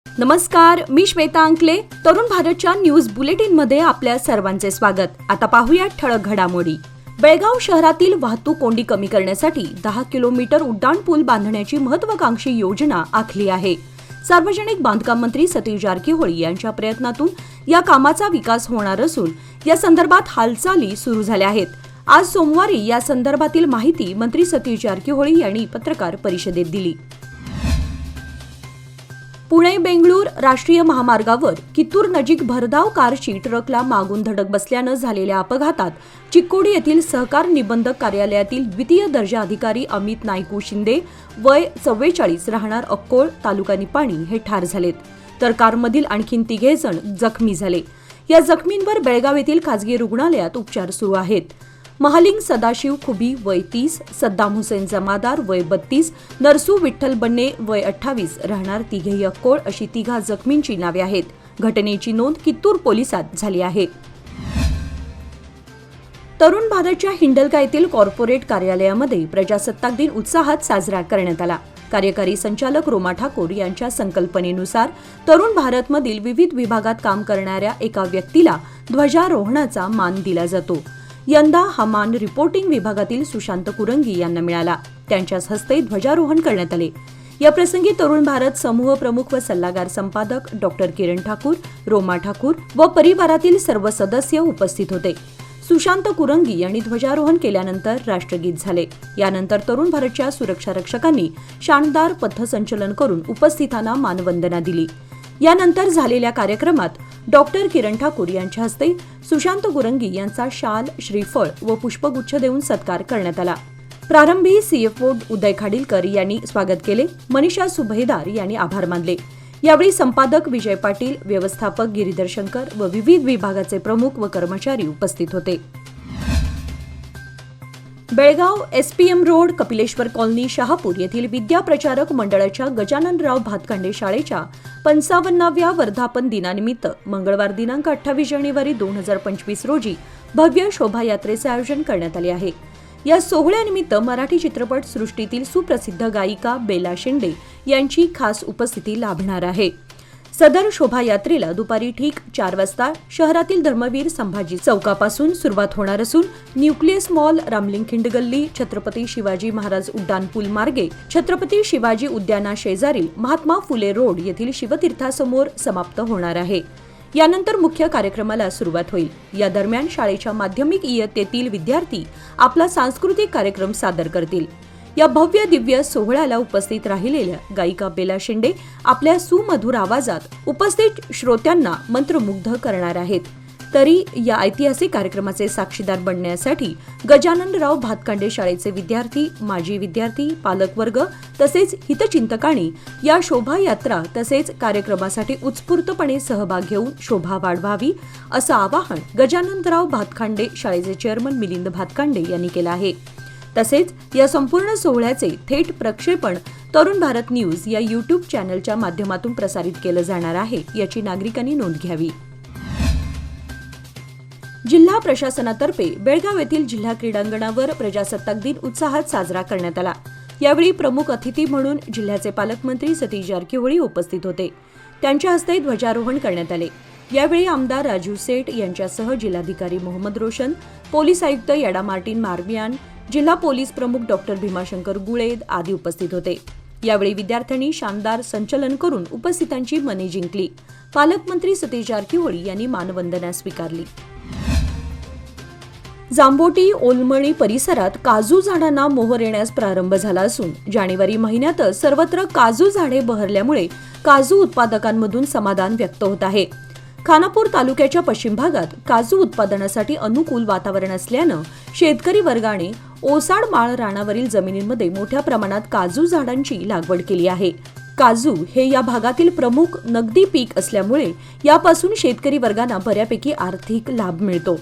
नमस्कार, मी श्वेता अंकले. तरुण भारतच्या न्यूज बुलेटिनमध्ये आपल्या सर्वांचे स्वागत. आता पाहूया ठळक घडामोडी. बेळगाव शहरातील वाहतूक कोंडी कमी करण्यासाठी 10 किलोमीटर उड्डाणपूल बांधण्याची महत्त्वाकांक्षी योजना आखली आहे. सार्वजनिक बांधकाम मंत्री सतीश जारकीहोळी यांच्या प्रयत्नातून या कामाचा विकास होणार असून या संदर्भात हालचाली सुरू झाल्या आहेत. आज सोमवारी या संदर्भातील माहिती मंत्री सतीश जारकीहोळी यांनी पत्रकार परिषदेत दिली. पुणे-बेंगळूर राष्ट्रीय महामार्गावर कित्तूर नजीक भरधाव कारची ट्रकला मागून धडक बसल्यानं झालेल्या अपघातात चिक्कोडी येथील सहकार निबंधक कार्यालयातील द्वितीय दर्जा अधिकारी अमित नायकू शिंदे वय 44 राहणार अक्कोळ तालुका निपाणी हे ठार झालेत, तर कारमधील आणखी 3 जण जखमी झाले. या जखमींवर बेळगाव येथील खासगी रुग्णालयात उपचार सुरू आहेत. महालिंग सदाशिव खुबी वय 30, सद्दाम हुसेन जमादार वय 32, नरसू विठ्ठल बन्ने वय 28 राहणार तिघेही अक्कोळ अशी 3 जखमींची नावे आहेत. घटनेची नोंद कित्तूर पोलिसात झाली आहे. तरुण भारतच्या हिंडलगा येथील कॉर्पोरेट कार्यालयामध्ये प्रजासत्ताक दिन उत्साहात साजरा करण्यात आला. कार्यकारी संचालक रोमा ठाकूर यांच्या संकल्पनेनुसार तरुण भारतमधील विविध विभागात काम करणाऱ्या एका व्यक्तीला ध्वजारोहणाचा मान दिला जातो. यंदा हा मान रिपोर्टिंग विभागातील सुशांत कुरंगी यांना मिळाला. त्यांच्याच हस्ते ध्वजारोहण करण्यात आले. या प्रसंगी तरुण भारत समूह प्रमुख व सल्लागार संपादक डॉक्टर किरण ठाकूर, रोमा ठाकूर व परिवारातील सर्व सदस्य उपस्थित होते. सुशांत कुरंगी यांनी ध्वजारोहण केल्यानंतर राष्ट्रगीत झाले. यानंतर तरुण भारतच्या सुरक्षा रक्षकांनी शानदार पथसंचलन करून उपस्थितांना मानवंदना दिली. यानंतर झालेल्या कार्यक्रमात डॉक्टर किरण ठाकूर यांच्या हस्ते सुशांत कुरंगी यांचा शाल, श्रीफळ व पुष्पगुच्छ देऊन सत्कार करण्यात आला. प्रारंभी सीएफओ उदय खाडीलकर यांनी स्वागत केले. मनीषा सुभेदार यांनी आभार मानले. यावेळी संपादक विजय पाटील, व्यवस्थापक गिरीधर शंकर व विविध विभागाचे प्रमुख व कर्मचारी उपस्थित होते. Belgaum SPM road, Kapileshwar colony, Shahapur येथील विद्या प्रचारक मंडळाच्या गजाननराव भातखांडे शाळेच्या 55व्या वर्धापन दिनानिमित्त मंगळवार दिनांक 28 जानेवारी 2025 रोजी भव्य शोभायात्रेचे आयोजन करण्यात आले आहे. या सोहळ्यानिमित्त मराठी चित्रपट सृष्टीतील सुप्रसिद्ध गायिका बेला शेंडे यांची खास उपस्थिती लाभणार आहे. सदर शोभायात्रेला दुपारी ठीक 4 वाजता शहरातील धर्मवीर संभाजी चौकापासून सुरुवात होणार असून न्यूक्लियस मॉल, रामलिंग खिंडगल्ली, छत्रपती शिवाजी महाराज उड्डाणपूल मार्गे छत्रपती शिवाजी उद्याना शेजारील महात्मा फुले रोड येथील शिवतीर्थासमोर समाप्त होणार आहे. यानंतर मुख्य कार्यक्रमाला सुरुवात होईल. या दरम्यान शाळेच्या माध्यमिक इयत्तेतील विद्यार्थी आपला सांस्कृतिक कार्यक्रम सादर करतील. या भव्य दिव्य सोहळ्याला उपस्थित राहिलेल्या गायिका बेला शेंडे आपल्या सुमधुर आवाजात उपस्थित श्रोत्यांना मंत्रमुग्ध करणार आहेत. तरी या ऐतिहासिक कार्यक्रमाचे साक्षीदार बनण्यासाठी गजाननराव भातखांडे शाळेचे विद्यार्थी, माजी विद्यार्थी, पालकवर्ग तसेच हितचिंतकांनी या शोभायात्रा तसेच कार्यक्रमासाठी उत्स्फूर्तपणे सहभाग घेऊन शोभा वाढवावी असं आवाहन गजाननराव भातखांडे शाळेचे चेअरमन मिलिंद भातखांडे यांनी केलं आहे. तसेच या संपूर्ण सोहळ्याचे थेट प्रक्षेपण तरुण भारत न्यूज या यूट्यूब चॅनलच्या माध्यमातून प्रसारित केलं जाणार आहे, याची नागरिकांनी नोंद घ्यावी. जिल्हा प्रशासनातर्फे बेळगाव येथील जिल्हा क्रीडांगणावर प्रजासत्ताक दिन उत्साहात साजरा करण्यात आला. यावेळी प्रमुख अतिथी म्हणून जिल्ह्याचे पालकमंत्री सतीश जारकीहोळी उपस्थित होते. त्यांच्या हस्ते ध्वजारोहण करण्यात आले. यावेळी आमदार राजू सेठ यांच्यासह जिल्हाधिकारी मोहम्मद रोशन, पोलीस आयुक्त याडा मार्टिन मार्मियान, जिल्हा पोलीस प्रमुख डॉक्टर भीमाशंकर गुळेद आदी उपस्थित होते. यावेळी विद्यार्थ्यांनी शानदार संचलन करून उपस्थितांची मने जिंकली. पालकमंत्री सतीश जारकीहोळी यांनी मानवंदना स्वीकारली. जांबोटी ओलमणी परिसरात काजू झाडांना मोहर येण्यास प्रारंभ झाला असून जानेवारी महिन्यातच सर्वत्र काजू झाडे बहरल्यामुळे काजू उत्पादकांमधून समाधान व्यक्त होत आहे. खानापूर तालुक्याच्या पश्चिम भागात काजू उत्पादनासाठी अनुकूल वातावरण असल्यानं शेतकरी वर्गाने ओसाड माळ रानावरील जमिनींमध्ये मोठ्या प्रमाणात काजू झाडांची लागवड केली आहे. काजू हे या भागातील प्रमुख नगदी पीक असल्यामुळे यापासून शेतकरी वर्गांना बऱ्यापैकी आर्थिक लाभ मिळतो.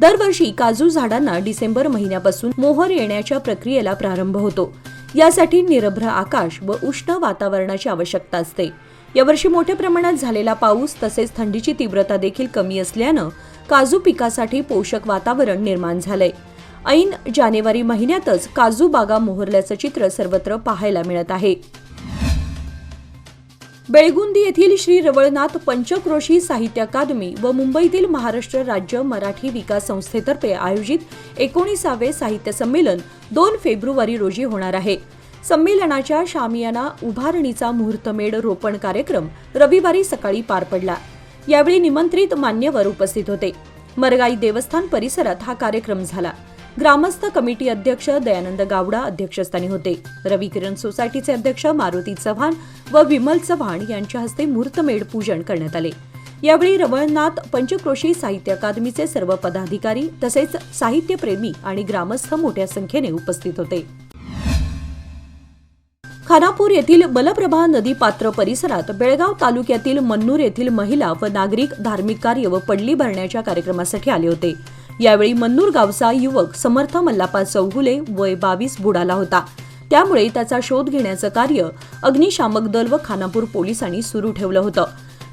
दरवर्षी काजू झाडांना डिसेंबर महिन्यापासून मोहर येण्याच्या प्रक्रियेला प्रारंभ होतो. यासाठी निरभ्र आकाश व उष्ण वातावरणाची आवश्यकता असते. यावर्षी मोठ्या प्रमाणात झालेला पाऊस तसेच थंडीची तीव्रता देखील कमी असल्यानं काजू पिकासाठी पोषक वातावरण निर्माण झालंय. ऐन जानेवारी महिन्यातच काजू बागा मोहरल्याचं चित्र सर्वत्र पाहायला मिळत आहे. बेळगुंदी येथील श्री रवळनाथ पंचक्रोशी साहित्य अकादमी व मुंबईतील महाराष्ट्र राज्य मराठी विकास संस्थेतर्फे आयोजित 19वे साहित्य संमेलन 2 फेब्रुवारी रोजी होणार आहे. संमेलनाच्या शामियाना उभारणीचा मुहूर्तमेढ रोपण कार्यक्रम रविवारी सकाळी पार पडला. यावेळी निमंत्रित मान्यवर उपस्थित होते. मरगाई देवस्थान परिसरात हा कार्यक्रम झाला. ग्रामस्थ कमिटी अध्यक्ष दयानंद गावडा अध्यक्षस्थानी होते. रवी किरण सोसायटीचे अध्यक्ष मारुती चव्हाण व विमल चव्हाण यांच्या हस्ते मुहूर्तमेढ पूजन करण्यात आले. यावेळी रवळनाथ पंचक्रोशी साहित्य अकादमीचे सर्व पदाधिकारी तसेच साहित्यप्रेमी आणि ग्रामस्थ मोठ्या संख्येने उपस्थित होते. खानापूर येथील बलप्रभा नदी पात्र परिसरात बेळगाव तालुक्यातील मन्नूर येथील महिला व नागरिक धार्मिक कार्य व पडली भरण्याच्या कार्यक्रमासाठी आले होते. यावेळी मन्नूर गावचा युवक समर्थ मल्लापा चौगुले वय 22 बुडाला होता. त्यामुळे त्याचा शोध घेण्याचं कार्य अग्निशामक दल व खानापूर पोलिसांनी सुरू ठेवलं होतं.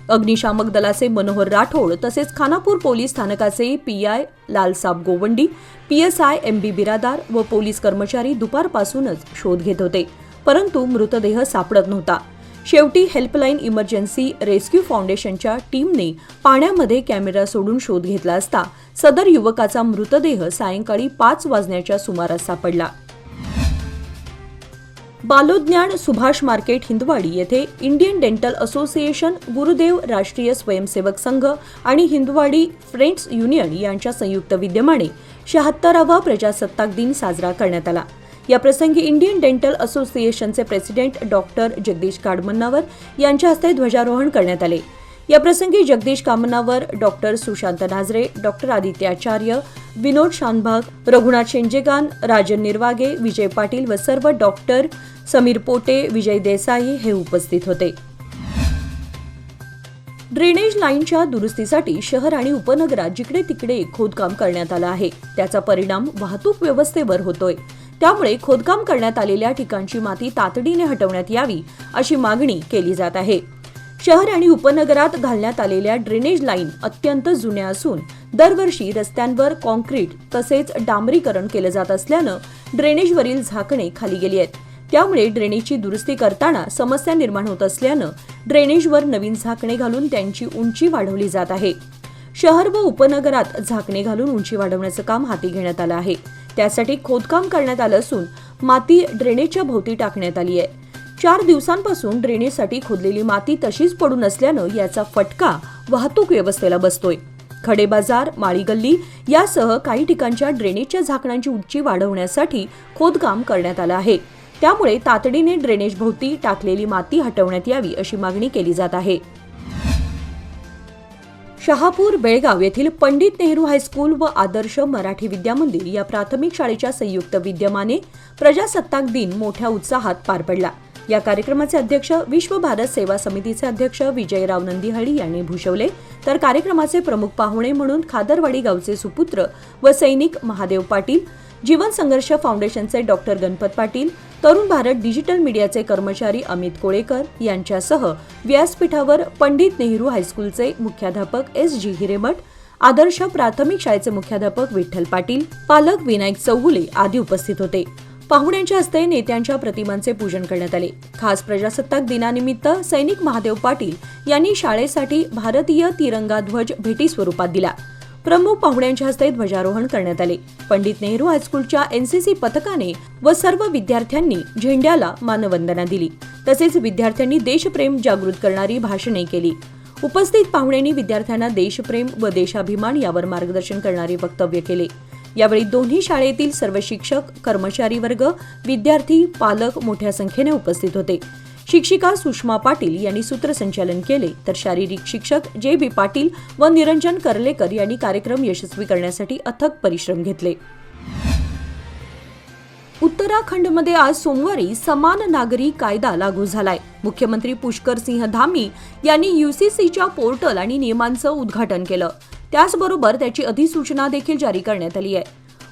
अग्निशामक दलाचे मनोहर राठोड तसेच खानापूर पोलीस स्थानकाचे PI Lalsab Gowandi, PSI MB बिरादार व पोलीस कर्मचारी दुपारपासूनच शोध घेत होते, परंतु मृतदेह सापडत नव्हता. शेवटी हेल्पलाईन इमर्जन्सी रेस्क्यू फाउंडेशनच्या टीमने पाण्यामध्ये कॅमेरा सोडून शोध घेतला असता सदर युवकाचा मृतदेह सायंकाळी 5 वाजण्याच्या सुमारास सापडला. बालोज्ञान सुभाष मार्केट हिंदवाडी येथे इंडियन डेंटल असोसिएशन, गुरुदेव राष्ट्रीय स्वयंसेवक संघ आणि हिंदवाडी फ्रेंड्स युनियन यांच्या संयुक्त विद्यमाने 76वा प्रजासत्ताक दिन साजरा करण्यात आला. या प्रसंगी इंडियन डेंटल असोसिएशनचे प्रेसिडेंट डॉक्टर जगदीश काडमन्नावर यांच्या हस्ते ध्वजारोहण करण्यात आले. या प्रसंगी जगदीश कामनावर, डॉक्टर सुशांत नाझरे, डॉक्टर आदित्य आचार्य, विनोद शानभाग, रघुनाथ शेंजेगान, राजन निर्वागे, विजय पाटील व सर्व डॉक्टर, समीर पोटे, विजय देसाई हे उपस्थित होते. ड्रेनेज लाईनच्या दुरुस्तीसाठी शहर आणि उपनगरात जिकडे तिकडे खोदकाम करण्यात आलं आहे. त्याचा परिणाम वाहतूक व्यवस्थेवर होतोय. त्यामुळे खोदकाम करण्यात आलेल्या ठिकाणची माती तातडीने हटवण्यात यावी अशी मागणी केली जात आहे. शहर आणि उपनगरात घालण्यात आलेल्या ड्रेनेज लाईन अत्यंत जुन्या असून दरवर्षी रस्त्यांवर कॉन्क्रीट तसेच डांबरीकरण केलं जात असल्यानं ड्रेनेजवरील झाकणे खाली गेली आहेत. त्यामुळे ड्रेनेजची दुरुस्ती करताना समस्या निर्माण होत असल्यानं ड्रेनेजवर नवीन झाकणे घालून त्यांची उंची वाढवली जात आहे. शहर व उपनगरात झाकणे घालून उंची वाढवण्याचं काम हाती घेण्यात आलं आहे. त्यासाठी खोदकाम करण्यात आलं असून माती ड्रेनेजच्या भोवती टाकण्यात आली आहे. 4 दिवसांपासून ड्रेनेजसाठी खोदलेली माती तशीच पडून असल्यानं याचा फटका वाहतूक व्यवस्थेला बसतोय. खडे बाजार, माळी गल्ली यासह काही ठिकाणच्या ड्रेनेजच्या झाकणांची उंची वाढवण्यासाठी खोदकाम करण्यात आलं आहे. त्यामुळे तातडीने ड्रेनेज भोवती टाकलेली माती हटवण्यात यावी अशी मागणी केली जात आहे. शहापूर बेळगाव येथील पंडित नेहरू हायस्कूल व आदर्श मराठी विद्यामंदिर या प्राथमिक शाळेच्या संयुक्त विद्यमाने प्रजासत्ताक दिन मोठ्या उत्साहात पार पडला. या कार्यक्रमाचे अध्यक्ष विश्व भारत सेवा समितीचे अध्यक्ष विजयराव नंदिहळ्ळी यांनी भूषवले. तर कार्यक्रमाचे प्रमुख पाहुणे म्हणून खादरवाडी गावचे सुपुत्र व सैनिक महादेव पाटील, जीवन संघर्ष फाउंडेशनचे डॉक्टर गणपत पाटील, तरुण भारत डिजिटल मीडियाचे कर्मचारी अमित कोळेकर यांच्यासह व्यासपीठावर पंडित नेहरू हायस्कूलचे मुख्याध्यापक SG हिरेमठ, आदर्श प्राथमिक शाळेचे मुख्याध्यापक विठ्ठल पाटील, पालक विनायक चौगुले आदी उपस्थित होते. पाहुण्यांच्या हस्ते नेत्यांच्या प्रतिमांचे पूजन करण्यात आले. खास प्रजासत्ताक दिनानिमित्त सैनिक महादेव पाटील यांनी शाळेसाठी भारतीय तिरंगा ध्वज भेटी स्वरूपात दिला. प्रमुख पाहुण्यांच्या हस्ते ध्वजारोहण करण्यात आले. पंडित नेहरू हायस्कूलच्या NCC पथकाने व सर्व विद्यार्थ्यांनी झेंड्याला मानवंदना दिली. तसेच विद्यार्थ्यांनी देशप्रेम जागृत करणारी भाषणे केली. उपस्थित पाहुण्यांनी विद्यार्थ्यांना देशप्रेम व देशाभिमान यावर मार्गदर्शन करणारे वक्तव्य केले. यावेळी दोन्ही शाळेतील सर्व शिक्षक, कर्मचारी वर्ग, विद्यार्थी, पालक मोठ्या संख्येने उपस्थित होते. शिक्षिका सुषमा पाटील यांनी सूत्रसंचालन केले, तर शारीरिक शिक्षक JB पाटील व निरंजन कर्लेकर यांनी कार्यक्रम यशस्वी करण्यासाठी अथक परिश्रम घेतले. उत्तराखंडमध्ये आज सोमवारी समान नागरी कायदा लागू झालाय. मुख्यमंत्री पुष्कर सिंह धामी यांनी UCCच्या पोर्टल आणि नियमांचं उद्घाटन केलं. त्याचबरोबर त्याची अधिसूचना देखील जारी करण्यात आली आहे.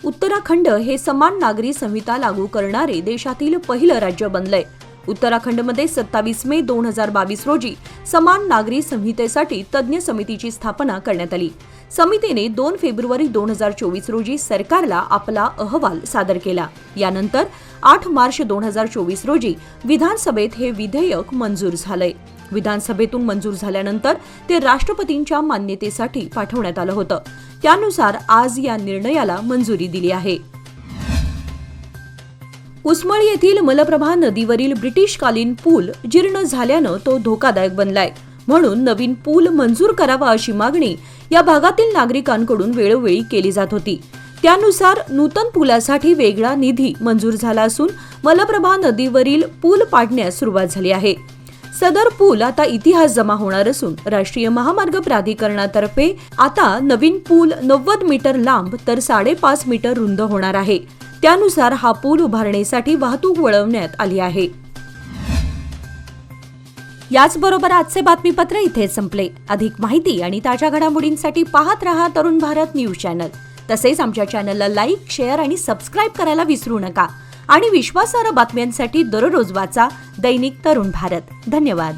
उत्तराखंड हे समान नागरी संहिता लागू करणारे देशातील पहिलं राज्य बनलंय. उत्तराखंडमध्ये 27 मे 2022 रोजी समान नागरी संहितेसाठी तज्ज्ञ समितीची स्थापना करण्यात आली. समितीने 2 फेब्रुवारी 2024 रोजी सरकारला आपला अहवाल सादर केला. यानंतर 8 मार्च 2024 रोजी विधानसभेत हे विधेयक मंजूर झालंय. विधानसभेतून मंजूर झाल्यानंतर ते राष्ट्रपतींच्या मान्यतेसाठी पाठवण्यात आलं होतं. त्यानुसार आज या निर्णयाला मंजुरी दिली आहे. उस्मळ येथील मलप्रभा नदीवरील ब्रिटिशकालीन पूल जीर्ण झाल्यानं तो धोकादायक बनलाय. म्हणून नवीन पूल मंजूर करावा अशी मागणी या भागातील नागरिकांकडून वेळोवेळी केली जात होती. त्यानुसार नूतन पुलासाठी वेगळा निधी मंजूर झाला असून मलप्रभा नदीवरील पूल पाडण्यास सुरुवात झाली आहे. सदर पूल आता इतिहास जमा होणार असून राष्ट्रीय महामार्ग प्राधिकरणातर्फे आता नवीन पूल 90 मीटर लांब तर 5.5 मीटर रुंद होणार आहे. त्यानुसार हा पूल उभारणीसाठी वाहतूक वळवण्यात आली आहे. याचबरोबर आजचे बातमीपत्र इथे संपले. अधिक माहिती आणि ताज्या घडामोडींसाठी पाहत रहा तरुण भारत न्यूज चॅनल. तसेच आमच्या चॅनलला लाईक, शेअर आणि सबस्क्राईब करायला विसरू नका. आणि विश्वासार्ह बातम्यांसाठी दररोज वाचा दैनिक तरुण भारत. धन्यवाद.